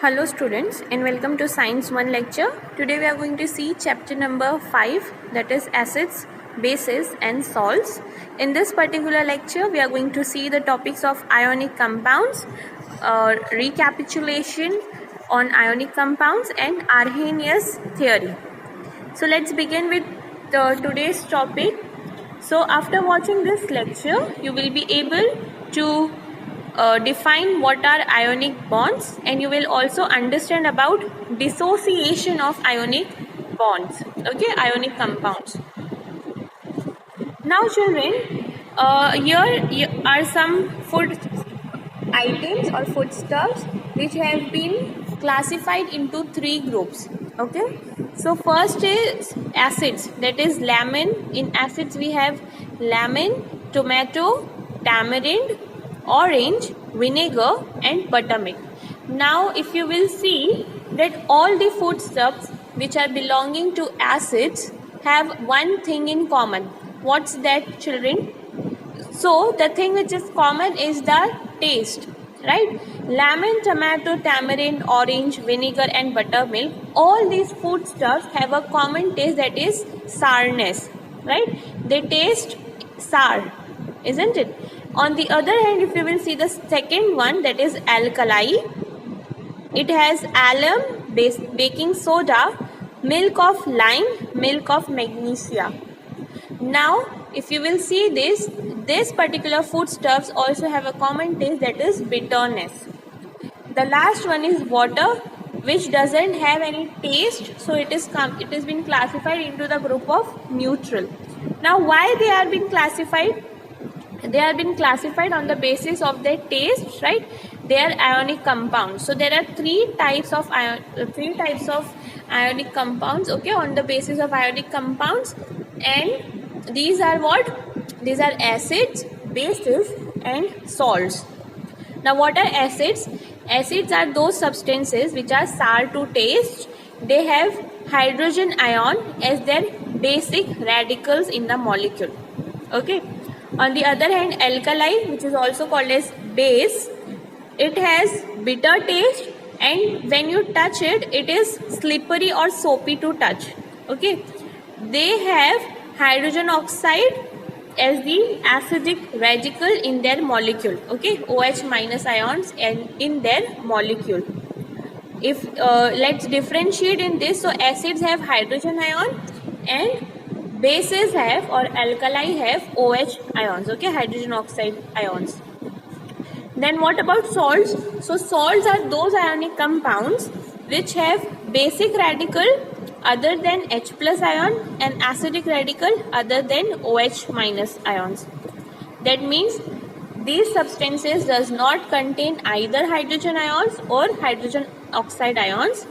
Hello students and welcome to Science 1 lecture. Today we are going to see chapter number 5, that is acids, bases and salts. In this particular lecture we are going to see the topics of ionic compounds, recapitulation on ionic compounds and Arrhenius theory. So let's begin with today's topic. So after watching this lecture you will be able to define what are ionic bonds, and you will also understand about dissociation of ionic bonds, okay, ionic compounds. Now children, here are some food items or foodstuffs which have been classified into 3 groups, okay. So first is acids, that is lemon. In acids we have lemon, tomato, tamarind, orange, vinegar and buttermilk. Now if you will see that all the foodstuffs which are belonging to acids have one thing in common. What's that, children? So the thing which is common is the taste, right? Lemon, tomato, tamarind, orange, vinegar and buttermilk, all these foodstuffs have a common taste, that is sourness, right? They taste sour, isn't it? On the other hand, if you will see the second one, that is alkali, it has alum, baking soda, milk of lime, milk of magnesia. Now if you will see this particular foodstuffs also have a common taste, that is bitterness. The last one is water, which doesn't have any taste, so it has been classified into the group of neutral. Now why they are being classified? They are being classified on the basis of their taste, right? They are ionic compounds. So there are three types of ionic compounds, okay, on the basis of ionic compounds, and these are what? These are acids, bases and salts. Now what are acids? Acids are those substances which are sour to taste. They have hydrogen ion as their basic radicals in the molecule, okay. On the other hand, alkali, which is also called as base, it has bitter taste, and when you touch it, it is slippery or soapy to touch, okay. They have hydrogen oxide as the acidic radical in their molecule, okay, OH minus ions and in their molecule. If let's differentiate in this, so acids have hydrogen ion and bases have, or alkali have, OH ions, okay, hydrogen oxide ions. Then what about salts? So salts are those ionic compounds which have basic radical other than H plus ion and acidic radical other than OH minus ions. That means these substances does not contain either hydrogen ions or hydrogen oxide ions.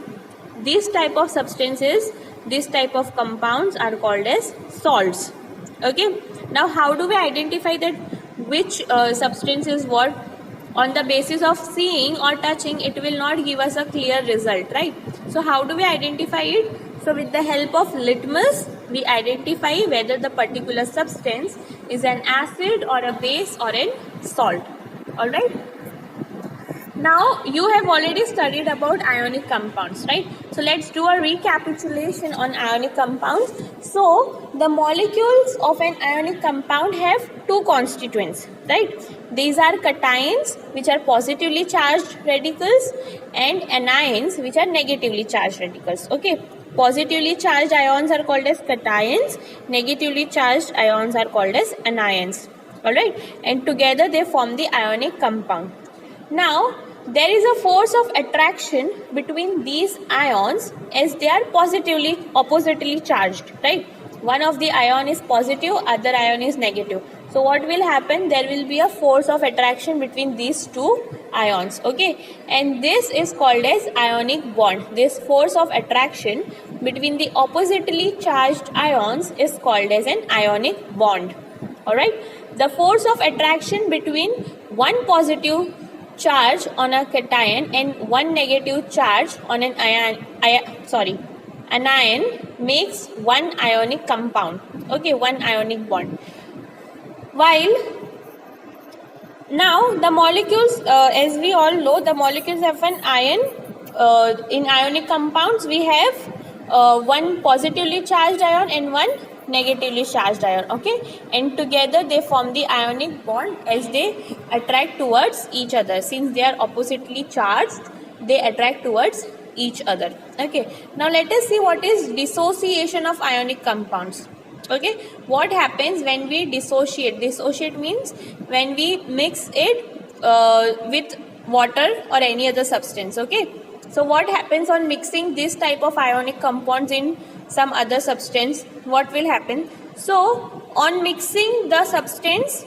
These type of substances, this type of compounds are called as salts, okay. Now how do we identify that which substance is what? On the basis of seeing or touching, it will not give us a clear result, right? So how do we identify it? So with the help of litmus, we identify whether the particular substance is an acid or a base or a salt, alright. Now you have already studied about ionic compounds, right? So let's do a recapitulation on ionic compounds. So the molecules of an ionic compound have two constituents, right? These are cations, which are positively charged radicals, and anions, which are negatively charged radicals, okay. Positively charged ions are called as cations, negatively charged ions are called as anions, alright, and together they form the ionic compound. Now there is a force of attraction between these ions as they are oppositely charged, right? One of the ion is positive, other ion is negative. So what will happen? There will be a force of attraction between these two ions, okay, and this is called as ionic bond. This force of attraction between the oppositely charged ions is called as an ionic bond, alright. The force of attraction between one positive charge on a cation and one negative charge on an anion makes one ionic compound, okay, one ionic bond. While now the molecules, as we all know, the molecules have an ion in ionic compounds we have one positively charged ion and one negatively charged ion, okay, and together they form the ionic bond as they attract towards each other. Since they are oppositely charged, they attract towards each other. Okay, now let us see what is dissociation of ionic compounds. Okay, what happens when we dissociate? Dissociate means when we mix it with water or any other substance. Okay, so what happens on mixing this type of ionic compounds in some other substance? What will happen? So on mixing the substance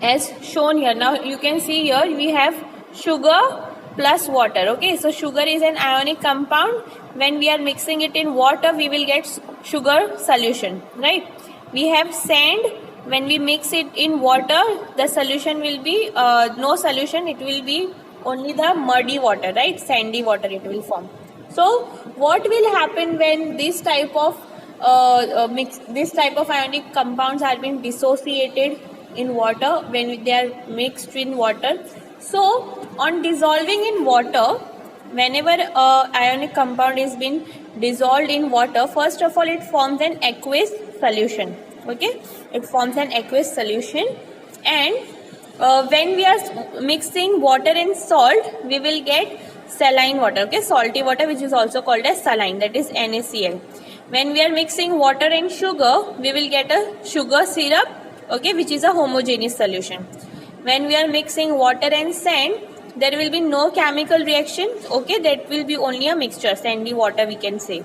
as shown here, now you can see here we have sugar plus water. Okay, so sugar is an ionic compound. When we are mixing it in water, we will get sugar solution, right? We have sand. When we mix it in water, the solution will be no solution, it will be only the muddy water, right? Sandy water it will form. So what will happen when this type of ionic compounds are being dissociated in water, when they are mixed in water? So on dissolving in water, whenever ionic compound is being dissolved in water, first of all it forms an aqueous solution. Okay, it forms an aqueous solution, and when we are mixing water and salt, we will get saline water. Okay, salty water, which is also called as saline, that is NaCl. When we are mixing water and sugar, we will get a sugar syrup, okay, which is a homogeneous solution. When we are mixing water and sand, there will be no chemical reaction. Okay, that will be only a mixture, sandy water we can say.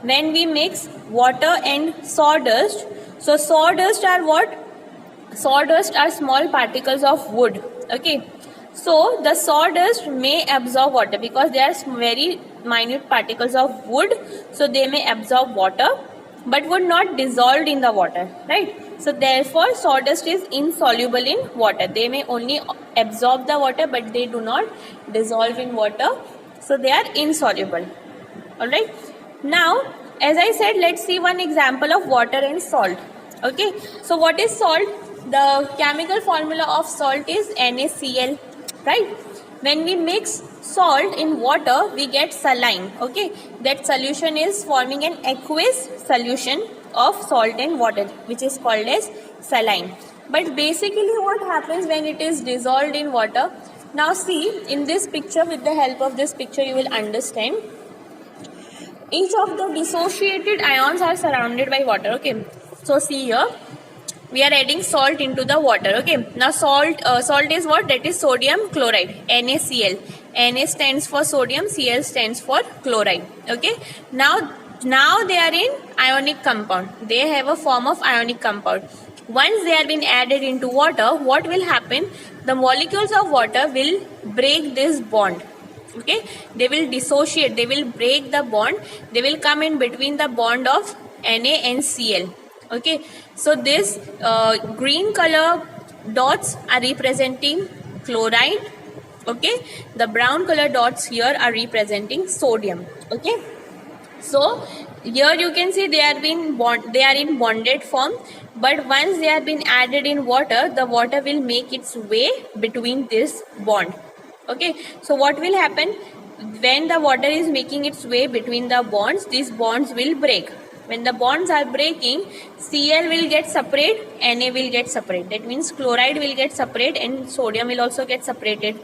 When we mix water and sawdust, so sawdust are what? Sawdust are small particles of wood. Okay, so the sawdust may absorb water because they are very minute particles of wood, so they may absorb water but would not dissolve in the water, right? So therefore sawdust is insoluble in water. They may only absorb the water but they do not dissolve in water, so they are insoluble. Alright, now as I said, let's see one example of water and salt. Okay, so what is salt? The chemical formula of salt is NaCl, right? When we mix salt in water, we get saline. Okay, that solution is forming an aqueous solution of salt and water, which is called as saline. But basically what happens when it is dissolved in water? Now see, in this picture, with the help of this picture you will understand. Each of the dissociated ions are surrounded by water. Okay, so see here, we are adding salt into the water. Okay, now salt is what? That is sodium chloride, NaCl. Na stands for sodium, Cl stands for chloride. Okay, now they are in ionic compound. They have a form of ionic compound. Once they are being added into water, what will happen? The molecules of water will break this bond. Okay, they will dissociate, they will break the bond, they will come in between the bond of Na and Cl. Okay, so this green color dots are representing chloride. Okay, the brown color dots here are representing sodium. Okay, so here you can see they are in bonded form, but once they are being added in water, the water will make its way between this bond. Okay, so what will happen when the water is making its way between the bonds? These bonds will break. When the bonds are breaking, Cl will get separate, Na will get separate. That means chloride will get separate and sodium will also get separated,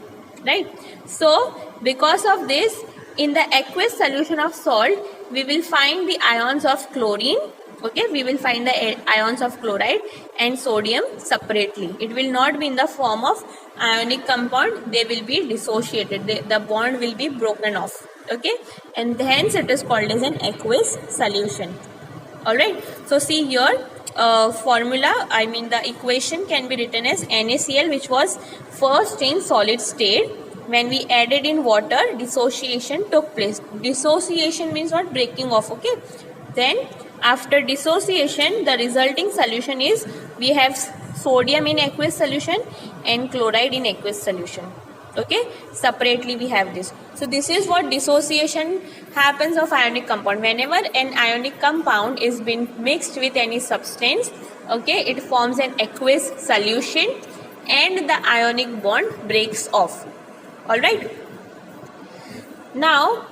right? So because of this, in the aqueous solution of salt, we will find the ions of chlorine. Okay, we will find the ions of chloride and sodium separately. It will not be in the form of ionic compound. They will be dissociated. The bond will be broken off. Okay, and hence it is called as an aqueous solution. Alright, so see here, the equation can be written as NaCl, which was first in solid state. When we added in water, dissociation took place. Dissociation means not breaking off. Okay, then after dissociation, the resulting solution is we have sodium in aqueous solution and chloride in aqueous solution. Okay, separately we have this. So this is what dissociation happens of ionic compound. Whenever an ionic compound is being mixed with any substance, okay, it forms an aqueous solution and the ionic bond breaks off. All right. Now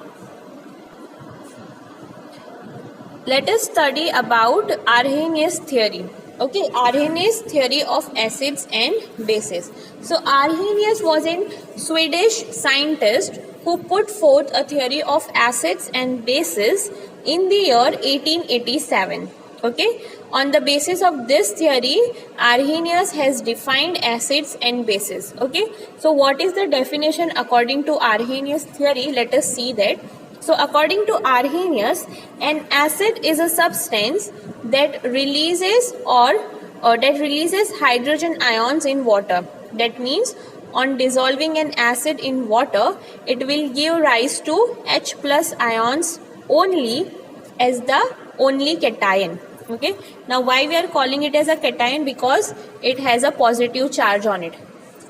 let us study about Arrhenius theory. Okay, Arrhenius theory of acids and bases. So Arrhenius was a Swedish scientist who put forth a theory of acids and bases in the year 1887. Okay, on the basis of this theory, Arrhenius has defined acids and bases. Okay, so what is the definition according to Arrhenius theory? Let us see that. So according to Arrhenius, an acid is a substance that releases that releases hydrogen ions in water. That means on dissolving an acid in water, it will give rise to H plus ions only as the only cation. Okay. Now why we are calling it as a cation? Because it has a positive charge on it.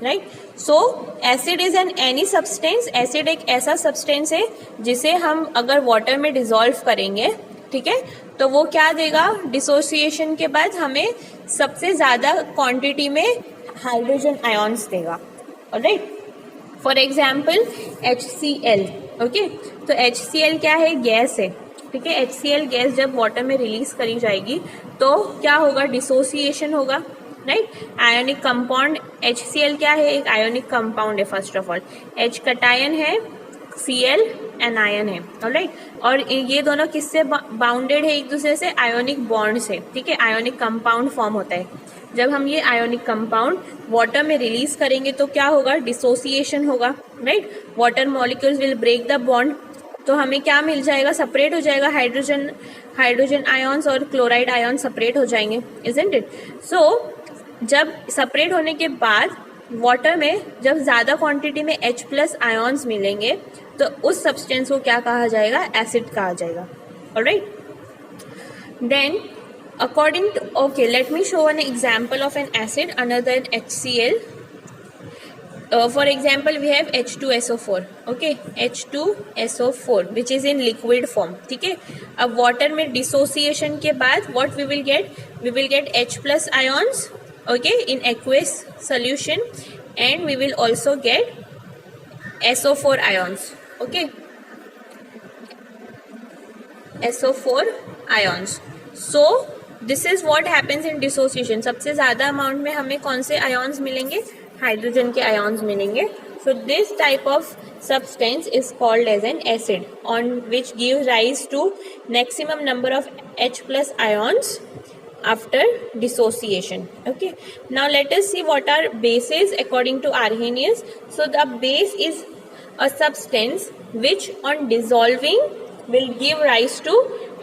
Right. So acid is an any substance. Acid एक ऐसा substance है जिसे हम अगर water में dissolve करेंगे, ठीक है, तो वो क्या देगा, डिसोसिएशन के बाद हमें सबसे ज्यादा क्वांटिटी में हाइड्रोजन आयन्स देगा. Right. For example HCl. Okay, तो HCl क्या है, गैस है. ठीक है, HCl गैस जब वाटर में रिलीज करी जाएगी तो क्या होगा, डिसोसिएशन होगा. राइट. आयोनिक कंपाउंड HCl क्या है, एक आयोनिक कंपाउंड है. First of all H cation है, Cl एनायन है. ऑलराइट. और ये दोनों किससे बाउंडेड है, एक दूसरे से आयोनिक बॉन्ड से. ठीक है, आयोनिक कंपाउंड फॉर्म होता है. जब हम ये आयोनिक कंपाउंड वाटर में रिलीज करेंगे तो क्या होगा, डिसोसिएशन होगा. Right. Water molecules will break the bond. तो हमें क्या मिल जाएगा, सेपरेट हो जाएगा, हाइड्रोजन आयन्स और क्लोराइड आयन सेपरेट हो जाएंगे. Isn't it. सो जब सेपरेट होने के बाद वाटर में जब ज्यादा क्वांटिटी में H प्लस आयन्स मिलेंगे तो उस सब्सटेंस को क्या कहा जाएगा, एसिड कहा जाएगा. Alright. Then according to, okay, let me show an example of an acid other than HCl. For example, we have H2SO4. Okay, H2SO4 which is in liquid form. ठीक है. अब वाटर में डिसोसिएशन के बाद what we will get H plus ions. Okay, in aqueous solution, and we will also get SO4 ions. Okay, SO4 ions. So this is what happens in dissociation. सबसे ज्यादा amount में हमें कौन से ions मिलेंगे, hydrogen के ions मिलेंगे. So this type of substance is called as an acid, on which gives rise to maximum number of H plus ions after dissociation. Okay, now let us see what are bases according to Arrhenius. So the base is a substance which on dissolving will give rise to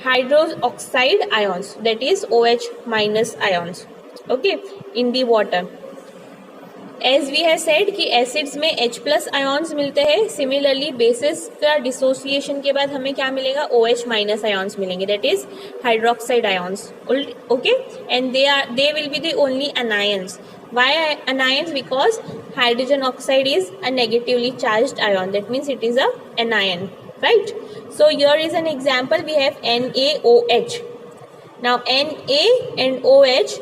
hydroxide ions, that is OH minus ions. Okay, in the water. As we have said कि acids में H plus ions मिलते हैं. Similarly basis का dissociation के बाद हमें क्या मिलेगा, OH माइनस आयन्स मिलेंगे, that is hydroxide ions. Okay, and they will be the only anions. Why anions? Because hydrogen oxide is a negatively charged ion, that means it is a anion. Right. So here is an example. We have NaOH. Now Na and OH,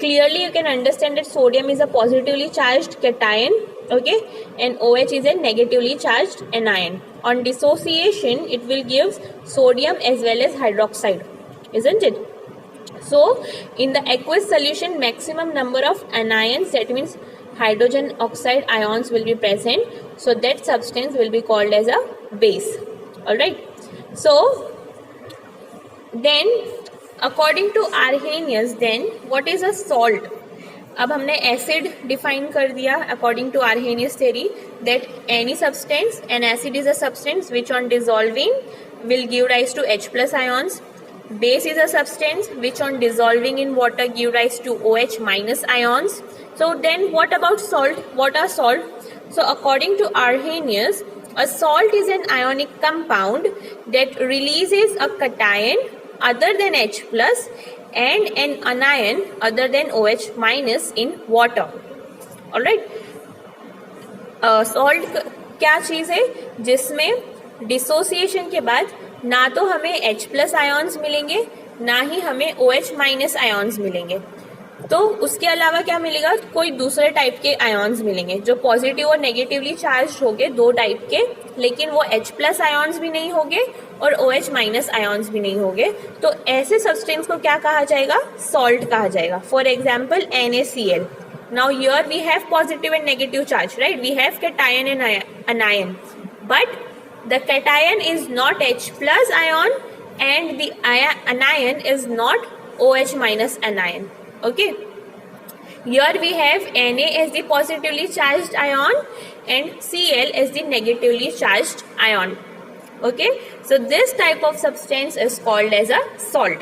clearly you can understand that sodium is a positively charged cation, okay, and OH is a negatively charged anion. On dissociation it will give sodium as well as hydroxide, isn't it? So in the aqueous solution maximum number of anions, that means hydrogen oxide ions, will be present, so that substance will be called as a base. All right. So then according to Arrhenius, then what is a salt. अब हमने acid define कर दिया according to Arrhenius theory, that any substance, an acid is a substance which on dissolving will give rise to H plus ions. Base is a substance which on dissolving in water give rise to OH minus ions. So then what about salt? What are salt? So according to Arrhenius, a salt is an ionic compound that releases a cation other than H plus and an anion other than OH minus in water. Alright. Salt क्या चीज है जिसमें dissociation के बाद ना तो हमें H plus ions मिलेंगे ना ही हमें OH minus ions मिलेंगे. तो उसके अलावा क्या मिलेगा, कोई दूसरे टाइप के आयॉन्स मिलेंगे जो पॉजिटिव और नेगेटिवली चार्ज होंगे, दो टाइप के, लेकिन वो H+ आयॉन्स भी नहीं होंगे और OH- आयॉन्स भी नहीं होंगे। तो ऐसे सब्सटेंस को क्या कहा जाएगा, सॉल्ट कहा जाएगा। For example NaCl। Now here we have positive and negative charge, right, we have cation and anion, but the cation is not H+ ion and the anion is not OH- anion. Okay, here we have Na as the positively charged ion and Cl as the negatively charged ion. Okay, so this type of substance is called as a salt.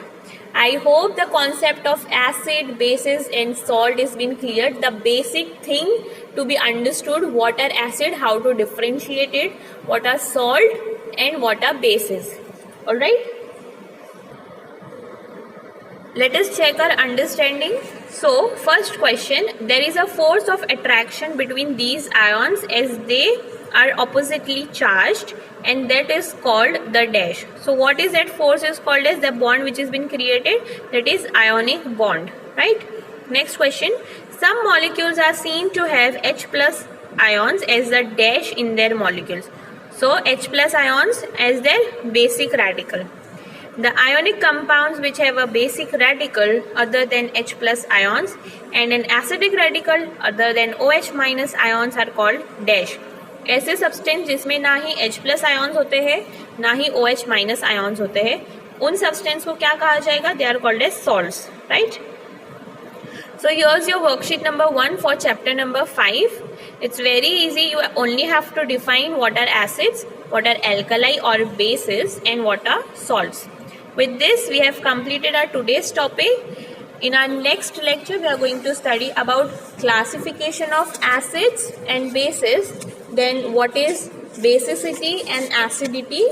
I hope the concept of acid, bases and salt is been cleared. The basic thing to be understood: what are acid, how to differentiate it, what are salt and what are bases. All right, let us check our understanding. So first question, there is a force of attraction between these ions as they are oppositely charged, and that is called the dash. So what is that force is called as the bond which has been created, that is ionic bond, right? Next question, some molecules are seen to have H+ ions as the dash in their molecules. So H+ ions as their basic radical. The ionic compounds which have a basic radical other than H+ ions and an acidic radical other than OH- ions are called dash. ऐसे substance जिसमें ना ही H+ ions होते हैं ना ही OH- ions होते हैं, उन substance को क्या कहा जाएगा, they are called as salts, right? So here's your worksheet number 1 for chapter number 5. It's very easy. You only have to define what are acids, what are alkali or bases, and what are salts. With this, we have completed our today's topic. In our next lecture, we are going to study about classification of acids and bases, then what is basicity and acidity,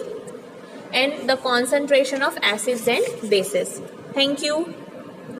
and the concentration of acids and bases. Thank you.